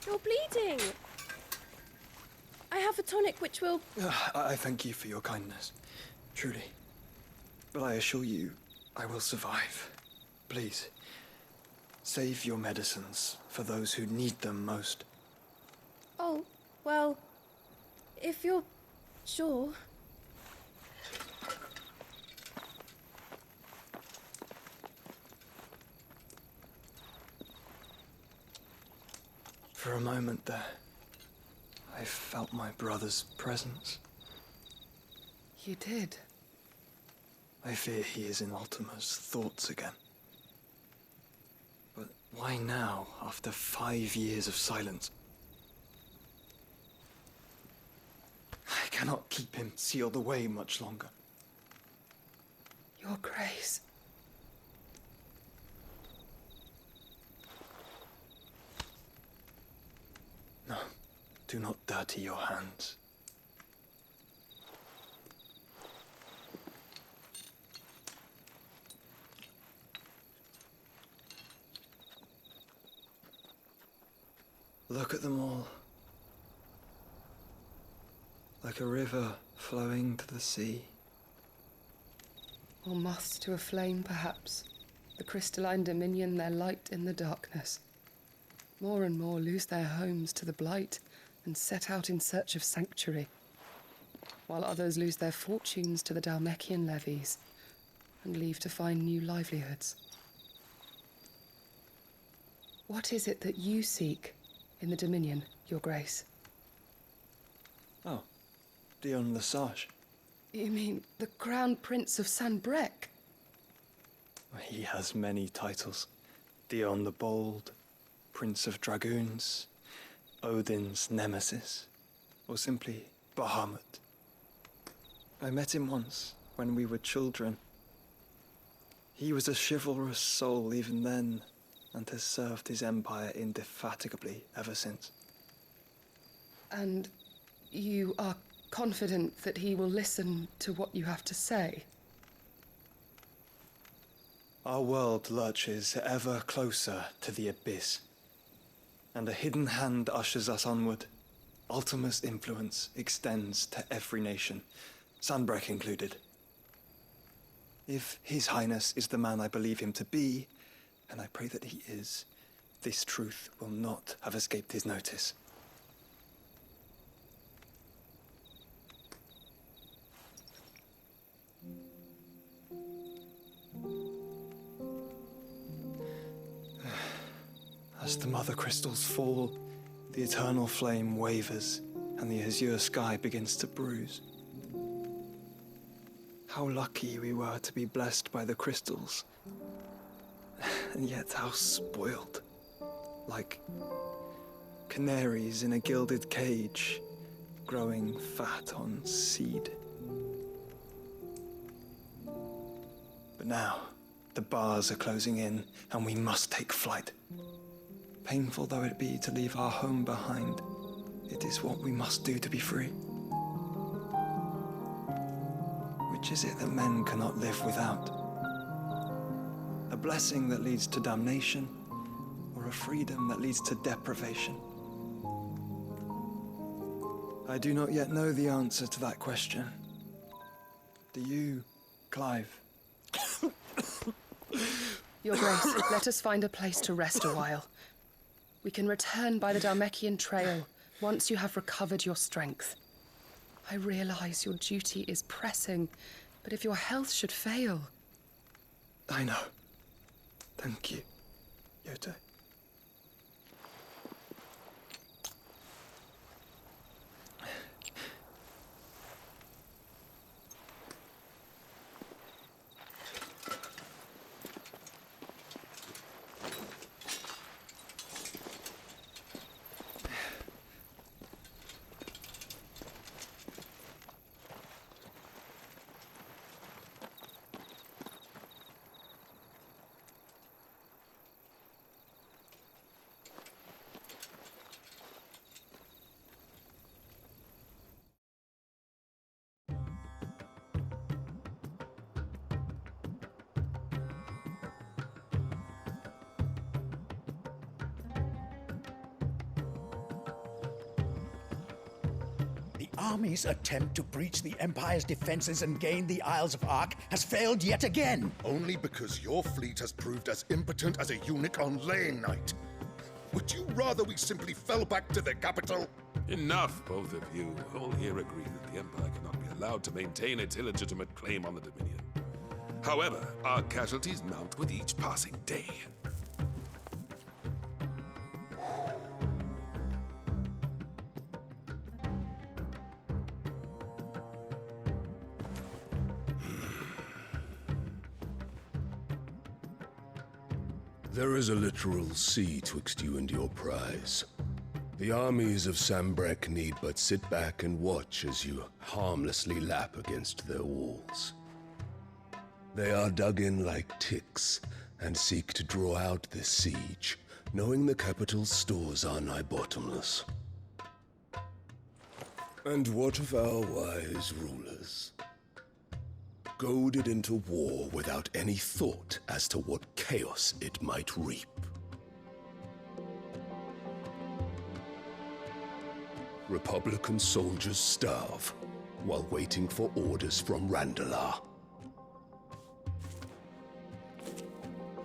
You're bleeding. I have a tonic which will... I thank you for your kindness, truly. But I assure you, I will survive. Please, save your medicines for those who need them most. Oh, well, if you're sure... For a moment there, I felt my brother's presence. You did? I fear he is in Ultima's thoughts again. But why now, after 5 years of silence? I cannot keep him sealed away much longer. Your Grace. No, do not dirty your hands. Look at them all. Like a river flowing to the sea. Or moths to a flame, perhaps. The crystalline dominion their light in the darkness. More and more lose their homes to the blight and set out in search of sanctuary, while others lose their fortunes to the Dhalmekian levies and leave to find new livelihoods. What is it that you seek in the Dominion, Your Grace? Oh, Dion Lesage. You mean the Crown Prince of Sanbrec? He has many titles. Dion the Bold, Prince of Dragoons, Odin's Nemesis, or simply Bahamut. I met him once, when we were children. He was a chivalrous soul even then, and has served his empire indefatigably ever since. And you are confident that he will listen to what you have to say? Our world lurches ever closer to the abyss, and a hidden hand ushers us onward. Ultima's influence extends to every nation, Sanbrec included. If His Highness is the man I believe him to be, and I pray that he is, this truth will not have escaped his notice. As the mother crystals fall, the eternal flame wavers, and the azure sky begins to bruise. How lucky we were to be blessed by the crystals, and yet how spoiled. Like canaries in a gilded cage, growing fat on seed. But now, the bars are closing in, and we must take flight. Painful though it be to leave our home behind, it is what we must do to be free. Which is it that men cannot live without? A blessing that leads to damnation, or a freedom that leads to deprivation? I do not yet know the answer to that question. Do you, Clive? Your Grace, let us find a place to rest a while. We can return by the Dhalmekian trail once you have recovered your strength. I realize your duty is pressing, but if your health should fail... I know. Thank you, Yote. army's attempt to breach the Empire's defenses and gain the Isles of Ark has failed yet again. Only because your fleet has proved as impotent as a eunuch on laying night. Would you rather we simply fell back to the capital? Enough, both of you. All here agree that the Empire cannot be allowed to maintain its illegitimate claim on the Dominion. However, our casualties mount with each passing day. There is a literal sea twixt you and your prize. The armies of Sambrek need but sit back and watch as you harmlessly lap against their walls. They are dug in like ticks and seek to draw out this siege, knowing the capital's stores are nigh bottomless. And what of our wise rulers? Goaded into war without any thought as to what chaos it might reap. Republican soldiers starve while waiting for orders from Randalar.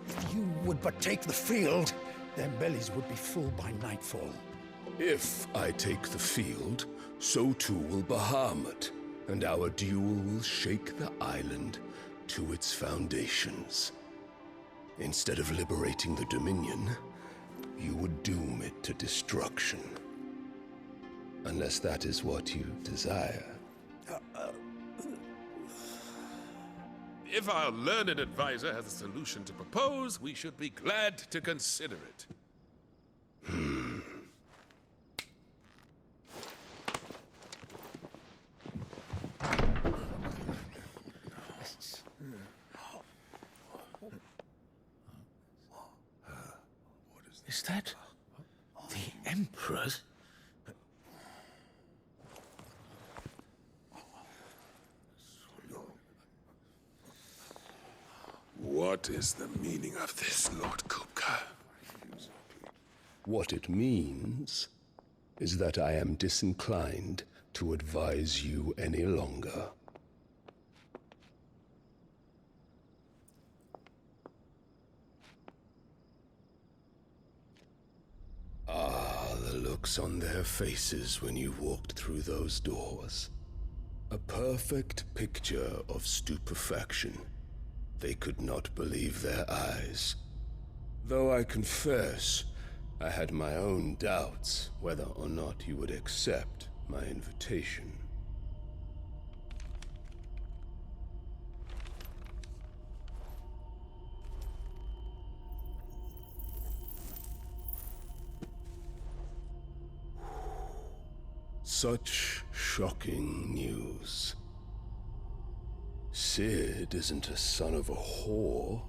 If you would but take the field, their bellies would be full by nightfall. If I take the field, so too will Bahamut, and our duel will shake the island to its foundations. Instead of liberating the Dominion, you would doom it to destruction. Unless that is what you desire. If our learned advisor has a solution to propose, we should be glad to consider it. Is that the Emperor's? What is the meaning of this, Lord Kupka? What it means is that I am disinclined to advise you any longer. Ah, the looks on their faces when you walked through those doors. A perfect picture of stupefaction. They could not believe their eyes. Though I confess, I had my own doubts whether or not you would accept my invitation. Such shocking news. Sid isn't a son of a whore.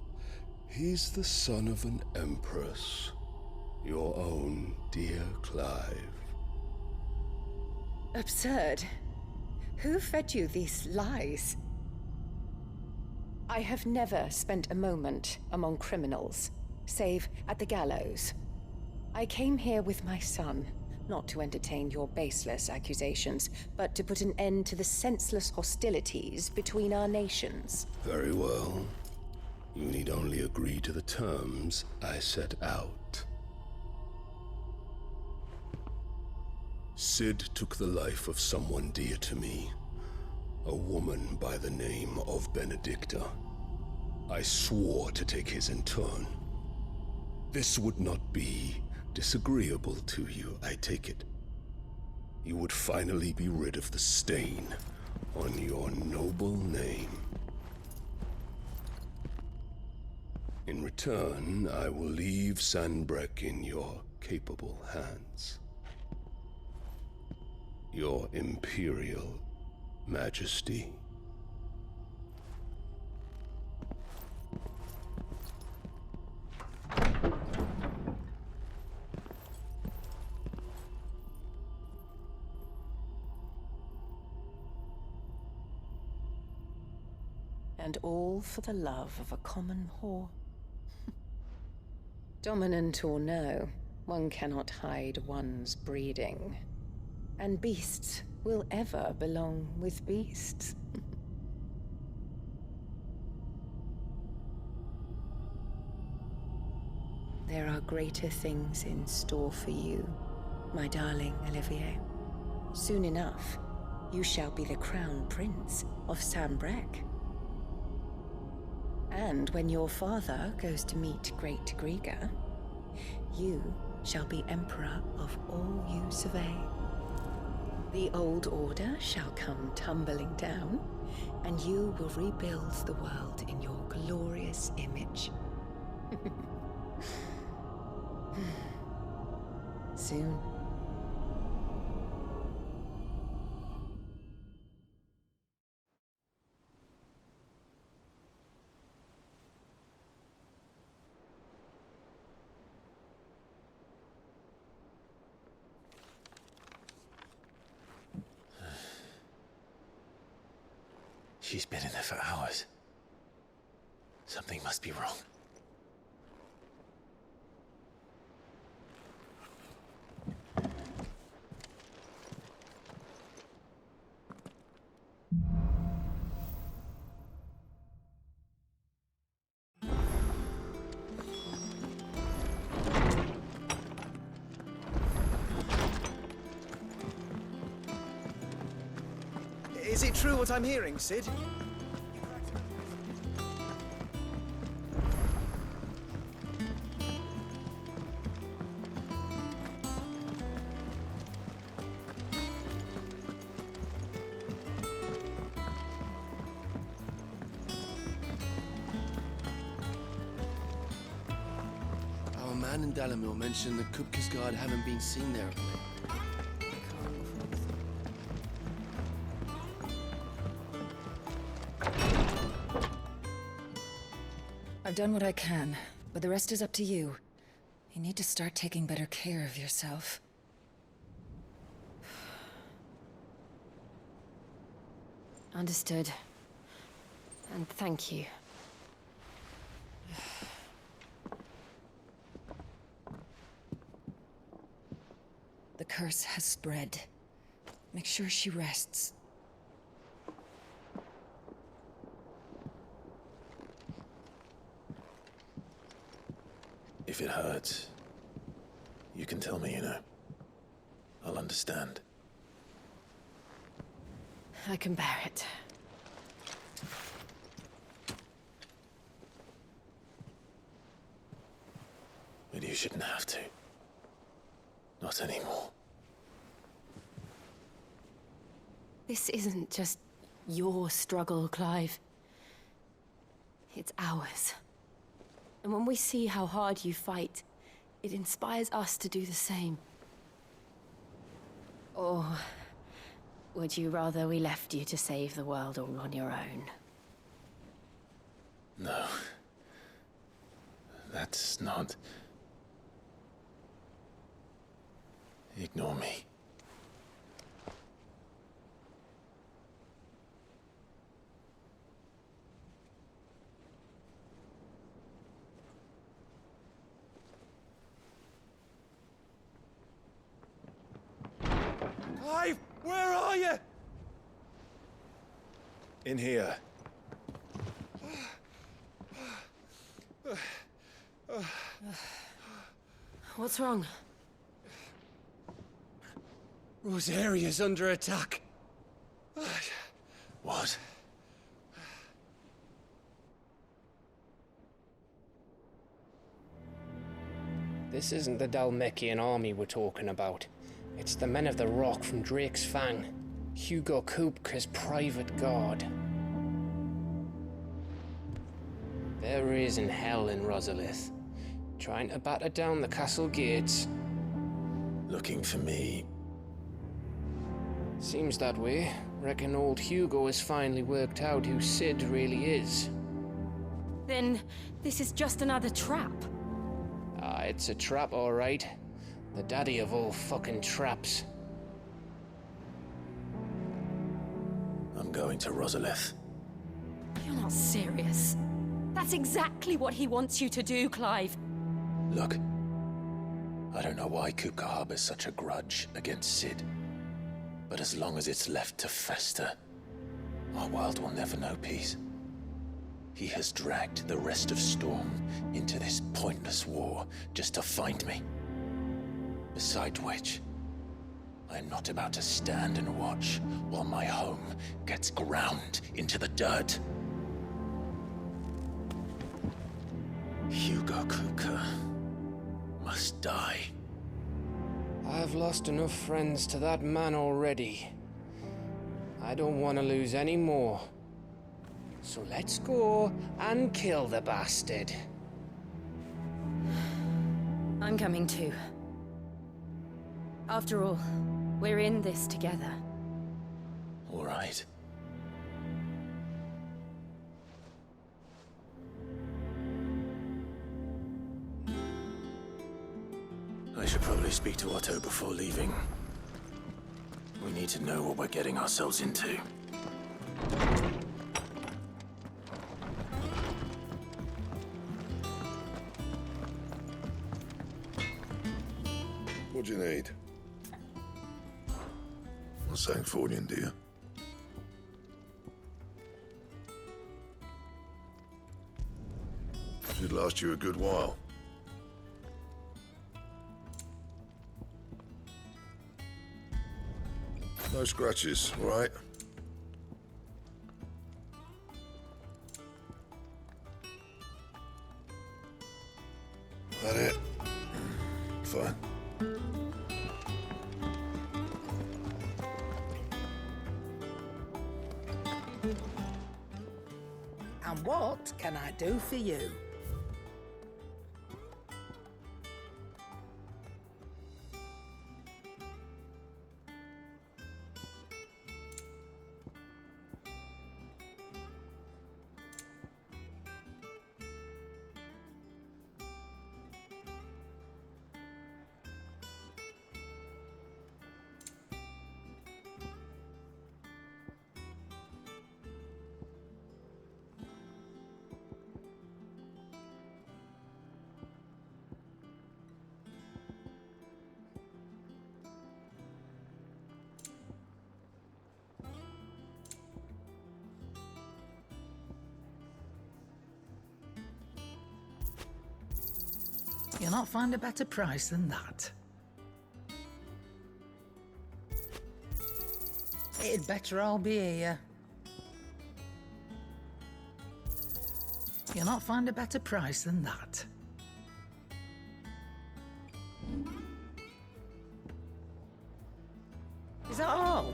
He's the son of an empress. Your own dear Clive. Absurd. Who fed you these lies? I have never spent a moment among criminals, save at the gallows. I came here with my son, not to entertain your baseless accusations, but to put an end to the senseless hostilities between our nations. Very well. You need only agree to the terms I set out. Sid took the life of someone dear to me, a woman by the name of Benedicta. I swore to take his in turn. This would not be disagreeable to you, I take it. You would finally be rid of the stain on your noble name. In return, I will leave Sanbrek in your capable hands. Your Imperial Majesty. And all for the love of a common whore. Dominant or no, one cannot hide one's breeding. And beasts will ever belong with beasts. There are greater things in store for you, my darling Olivier. Soon enough, you shall be the crown prince of Sambrec. And when your father goes to meet Great Griga, you shall be emperor of all you survey. The old order shall come tumbling down, and you will rebuild the world in your glorious image. Soon. She's been in there for hours. Something must be wrong. Is it true what I'm hearing, Sid? Our man in Dalamil mentioned the Kupka's guard haven't been seen there of late. I've done what I can, but the rest is up to you. You need to start taking better care of yourself. Understood. And thank you. The curse has spread. Make sure she rests. If it hurts, you can tell me, you know. I'll understand. I can bear it. But you shouldn't have to. Not anymore. This isn't just your struggle, Clive. It's ours. And when we see how hard you fight, it inspires us to do the same. Or would you rather we left you to save the world all on your own? No. That's not... Ignore me. Clive, where are you? In here. What's wrong? Rosaria's under attack. What? This isn't the Dalmekian army we're talking about. It's the men of the Rock from Drake's Fang. Hugo Kupka's private guard. They're raising hell in Rosalith, trying to batter down the castle gates. Looking for me? Seems that way. Reckon old Hugo has finally worked out who Sid really is. Then this is just another trap. Ah, it's a trap, all right. The daddy of all fucking traps. I'm going to Rosalith. You're not serious. That's exactly what he wants you to do, Clive. Look, I don't know why Kupka harbors such a grudge against Sid. But as long as it's left to fester, our world will never know peace. He has dragged the rest of Storm into this pointless war just to find me. Beside which, I'm not about to stand and watch while my home gets ground into the dirt. Hugo Kupka must die. I've lost enough friends to that man already. I don't want to lose any more. So let's go and kill the bastard. I'm coming too. After all, we're in this together. All right. I should probably speak to Otto before leaving. We need to know what we're getting ourselves into. What do you need? A Sancfordian, do you? Should last you a good while. No scratches, all right? That it? Fine. And what can I do for you? You'll not find a better price than that. It'd better all be here. You'll not find a better price than that. Is that all?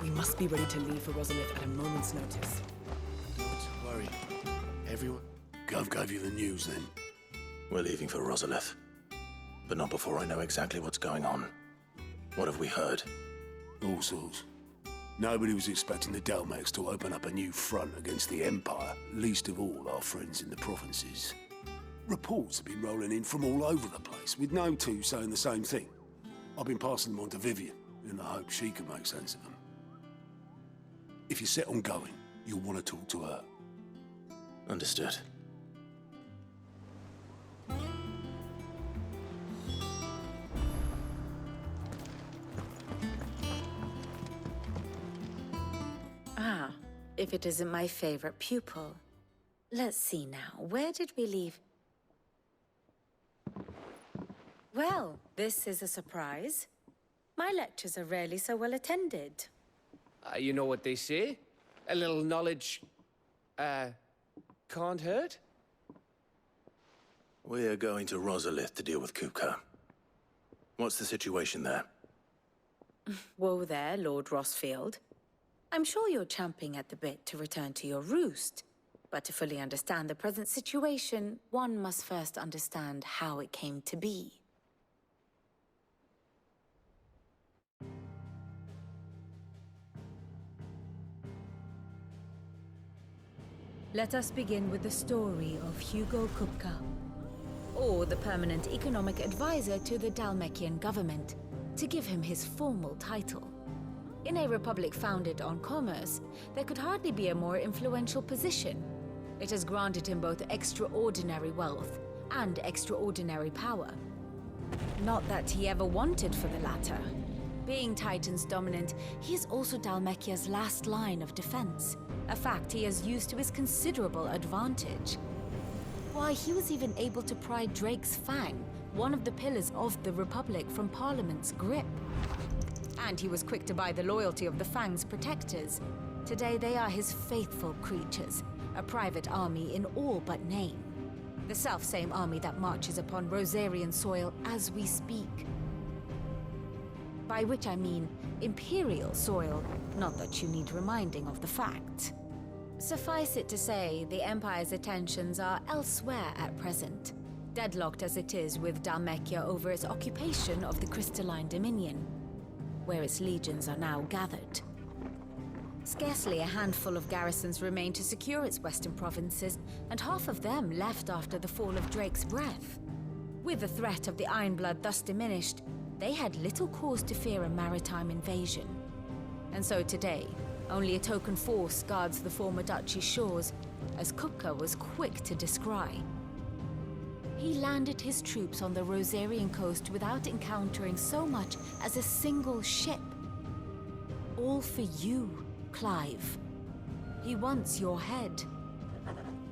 We must be ready to leave for Rosalith at a moment's notice. Don't worry. Everyone... Gov gave you the news then? We're leaving for Rosalith. But not before I know exactly what's going on. What have we heard? All sorts. Nobody was expecting the Dalmex to open up a new front against the Empire, least of all our friends in the provinces. Reports have been rolling in from all over the place, with no two saying the same thing. I've been passing them on to Vivian, in the hope she can make sense of them. If you're set on going, you'll want to talk to her. Understood. Ah, if it isn't my favorite pupil. Let's see now, where did we leave? Well, this is a surprise. My lectures are rarely so well attended. You know what they say? A little knowledge, can't hurt? We're going to Rosalith to deal with Kupka. What's the situation there? Whoa there, Lord Rossfield. I'm sure you're champing at the bit to return to your roost. But to fully understand the present situation, one must first understand how it came to be. Let us begin with the story of Hugo Kupka. or the permanent economic advisor to the Dhalmekian government, to give him his formal title. In a republic founded on commerce, there could hardly be a more influential position. It has granted him both extraordinary wealth and extraordinary power. Not that he ever wanted for the latter. Being Titan's dominant, he is also Dhalmekia's last line of defense, a fact he has used to his considerable advantage. Why, he was even able to pry Drake's Fang, one of the pillars of the Republic, from Parliament's grip. And he was quick to buy the loyalty of the Fang's protectors. Today they are his faithful creatures, a private army in all but name. The self-same army that marches upon Rosarian soil as we speak. By which I mean Imperial soil, not that you need reminding of the fact. Suffice it to say, the Empire's attentions are elsewhere at present, deadlocked as it is with Dhalmekia over its occupation of the Crystalline Dominion, where its legions are now gathered. Scarcely a handful of garrisons remain to secure its western provinces, and half of them left after the fall of Drake's Breath. With the threat of the Ironblood thus diminished, they had little cause to fear a maritime invasion. And so today, only a token force guards the former duchy's shores, as Kupka was quick to descry. He landed his troops on the Rosarian coast without encountering so much as a single ship. All for you, Clive. He wants your head.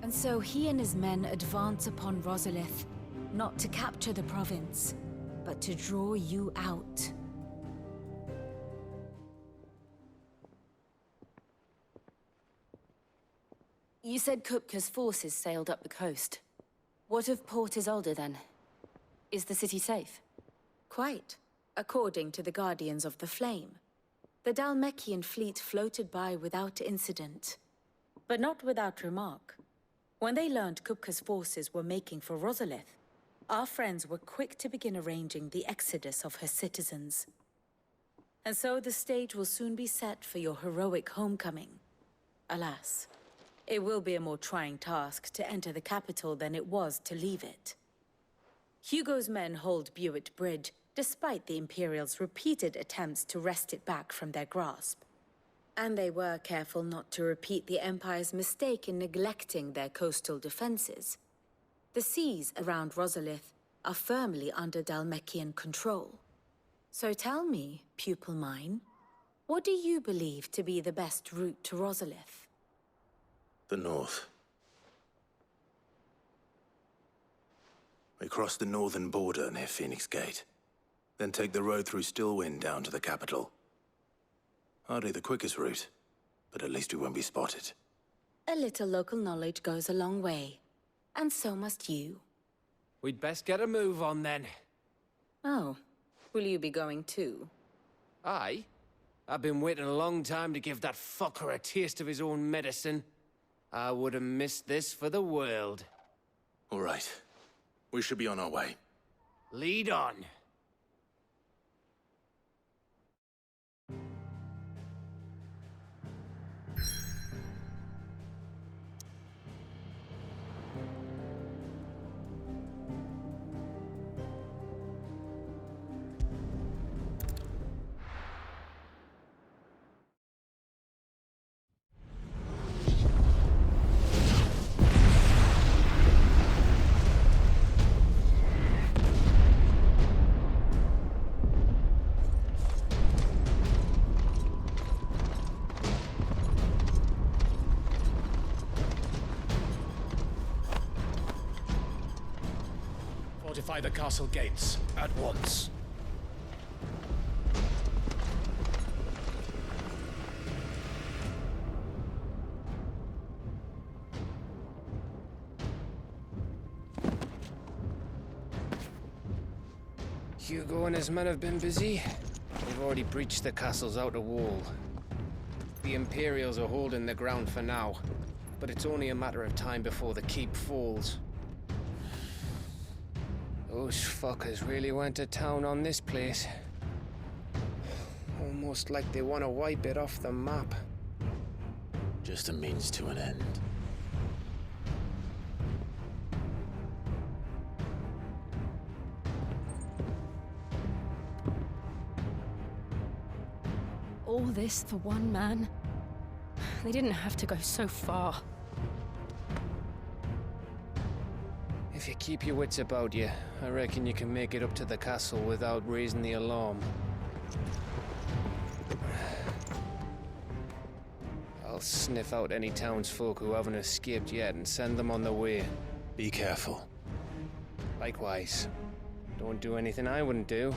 And so he and his men advance upon Rosalith, not to capture the province, but to draw you out. You said Kupka's forces sailed up the coast. What of Port Isolde, then? Is the city safe? Quite, according to the Guardians of the Flame. The Dhalmekian fleet floated by without incident. But not without remark. When they learned Kupka's forces were making for Rosalith, our friends were quick to begin arranging the exodus of her citizens. And so the stage will soon be set for your heroic homecoming. Alas, it will be a more trying task to enter the capital than it was to leave it. Hugo's men hold Buett Bridge, despite the Imperials' repeated attempts to wrest it back from their grasp. And they were careful not to repeat the Empire's mistake in neglecting their coastal defenses. The seas around Rosalith are firmly under Dhalmekian control. So tell me, pupil mine, what do you believe to be the best route to Rosalith? The north. We cross the northern border near Phoenix Gate, then take the road through Stillwind down to the capital. Hardly the quickest route, but at least we won't be spotted. A little local knowledge goes a long way, and so must you. We'd best get a move on then. Oh, will you be going too? Aye. I've been waiting a long time to give that fucker a taste of his own medicine. I would have missed this for the world. All right. We should be on our way. Lead on. Fortify the castle gates at once. Hugo and his men have been busy. They've already breached the castle's outer wall. The Imperials are holding the ground for now, but it's only a matter of time before the keep falls. Those fuckers really went to town on this place. Almost like they want to wipe it off the map. Just a means to an end. All this for one man? They didn't have to go so far. If you keep your wits about you, I reckon you can make it up to the castle without raising the alarm. I'll sniff out any townsfolk who haven't escaped yet and send them on their way. Be careful. Likewise. Don't do anything I wouldn't do.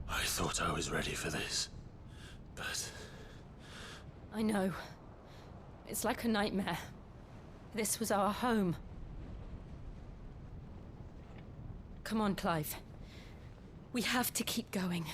I thought I was ready for this, but... I know. It's like a nightmare. This was our home. Come on, Clive. We have to keep going.